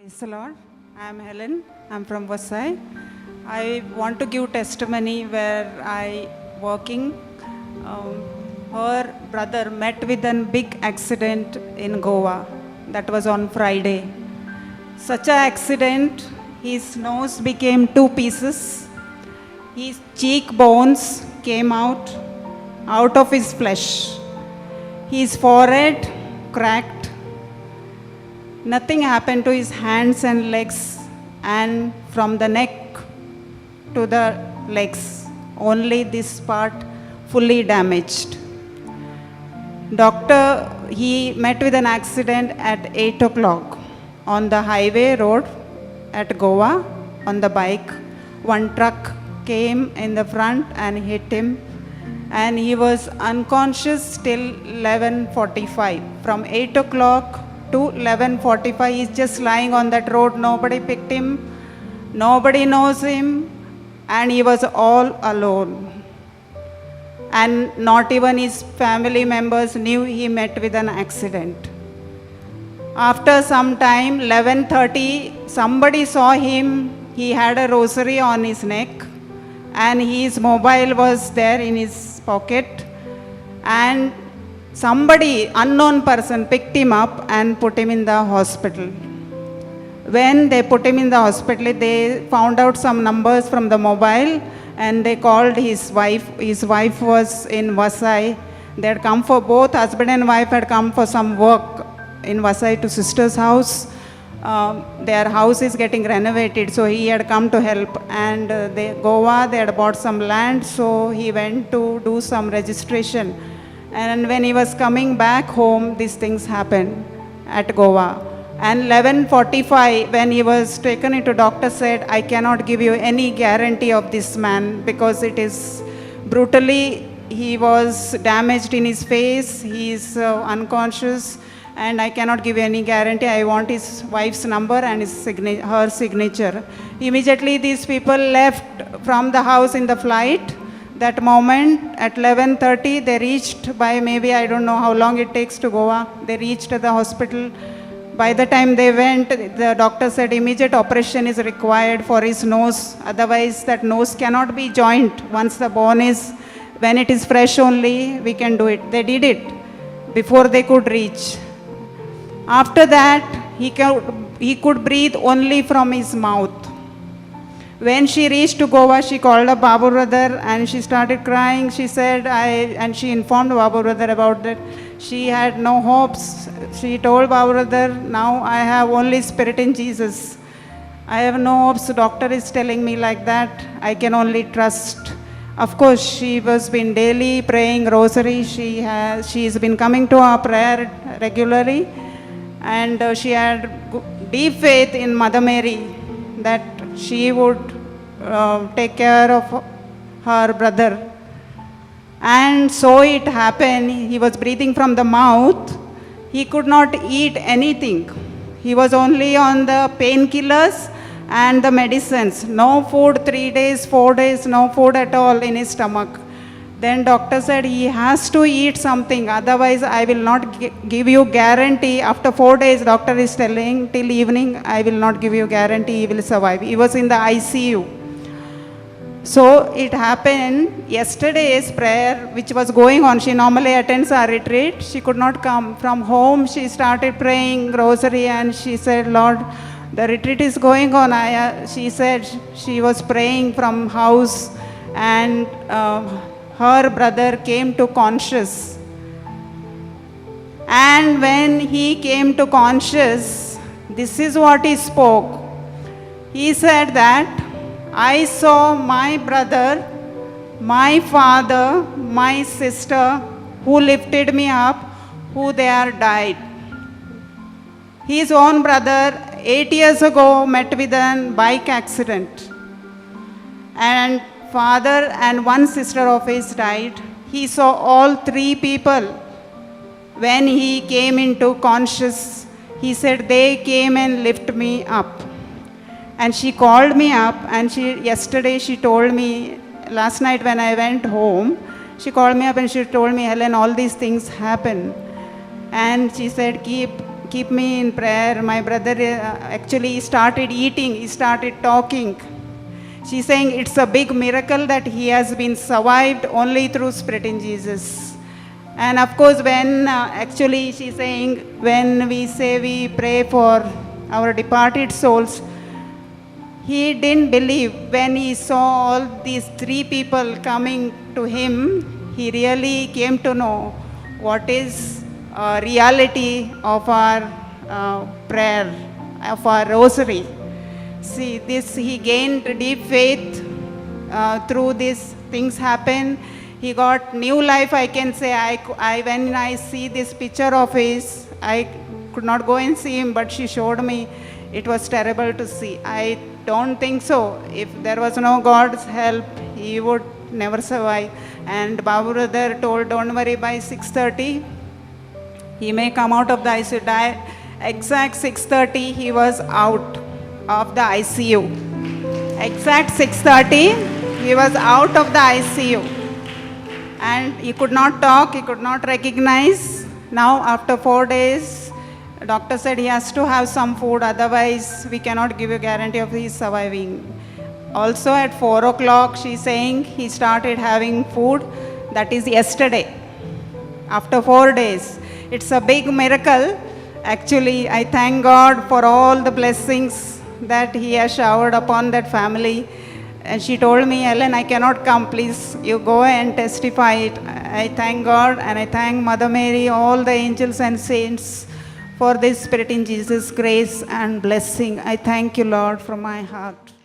Praise the Lord. I'm Helen. I'm from Vasai. I want to give testimony where I working. Her brother met with a big accident in Goa. That was on Friday. Such an accident, his nose became two pieces. His cheekbones came out of his flesh. His forehead cracked. Nothing happened to his hands and legs, and from the neck to the legs, only this part fully damaged. Doctor, he met with an accident at 8 o'clock on the highway road at Goa on the bike. One truck came in the front and hit him, and he was unconscious till 11:45. From 8 o'clock to 11:45, he's just lying on that road. Nobody picked him, nobody knows him, and he was all alone. And not even his family members knew he met with an accident. After some time, 11:30, somebody saw him. He had a rosary on his neck, and his mobile was there in his pocket. And somebody, unknown person, picked him up and put him in the hospital. When they put him in the hospital, they found out some numbers from the mobile, and they called his wife. His wife was in Vasai. They had come for, both husband and wife had come for some work in Vasai to sister's house. Their house is getting renovated, so he had come to help. And Goa, they had bought some land, so he went to do some registration. And when he was coming back home, these things happened at Goa. And 11:45, when he was taken into, doctor said, I cannot give you any guarantee of this man because it is brutally, he was damaged in his face, he is unconscious, and I cannot give you any guarantee. I want his wife's number and her signature. Immediately these people left from the house in the flight. That moment at 11:30, they reached by maybe, I don't know how long it takes to Goa. They reached the hospital. By the time they went, the doctor said immediate operation is required for his nose. Otherwise, that nose cannot be joined. Once the bone is, when it is fresh only, we can do it. They did it before they could reach. After that, he could breathe only from his mouth. When she reached to Goa, she called up Babu brother and she started crying. She said, and she informed Babu brother about that. She had no hopes. She told Babu brother, now I have only spirit in Jesus. I have no hopes. The doctor is telling me like that. I can only trust. Of course, she was been daily praying rosary. She's been coming to our prayer regularly. And she had deep faith in Mother Mary that she would take care of her brother. And so it happened. He was breathing from the mouth. He could not eat anything. He was only on the painkillers and the medicines. No food, 3 days, 4 days, no food at all in his stomach. Then doctor said he has to eat something, otherwise I will not give you guarantee. After 4 days, doctor is telling till evening, I will not give you guarantee he will survive. He was in the ICU. So it happened, yesterday's prayer which was going on, she normally attends our retreat, she could not come. From home she started praying rosary and she said, Lord, the retreat is going on. She said she was praying from house, and her brother came to conscious. And when he came to conscious, this is what he spoke. He said that, I saw my brother, my father, my sister, who lifted me up, who they are died. His own brother, 8 years ago, met with a bike accident. And father and one sister of his died. He saw all three people. When he came into conscious, he said, they came and lifted me up. And she called me up, and yesterday she told me, last night when I went home, she called me up and she told me, Helen, all these things happen. And she said, keep keep me in prayer. My brother actually started eating, he started talking. She's saying it's a big miracle that he has been survived only through Spirit in Jesus. And of course, when actually she's saying, when we say we pray for our departed souls, he didn't believe when he saw all these three people coming to him. He really came to know what is reality of our prayer, of our rosary. See, this he gained deep faith through these things happen. He got new life, I can say. When I see this picture of his, I could not go and see him, but she showed me. It was terrible to see. I don't think so. If there was no God's help, he would never survive. And Babu brother told, don't worry, by 6:30, he may come out of the ICU. Exact 6:30, he was out of the ICU. Exact 6:30, he was out of the ICU. And he could not talk, he could not recognize. Now, after 4 days, doctor said he has to have some food, otherwise we cannot give a guarantee of his surviving. Also at 4 o'clock, she's saying he started having food. That is yesterday, after 4 days. It's a big miracle. Actually, I thank God for all the blessings that he has showered upon that family. And she told me, Ellen, I cannot come, please, you go and testify it. I thank God and I thank Mother Mary, all the angels and saints for this Spirit in Jesus grace and blessing. I thank you, Lord, from my heart.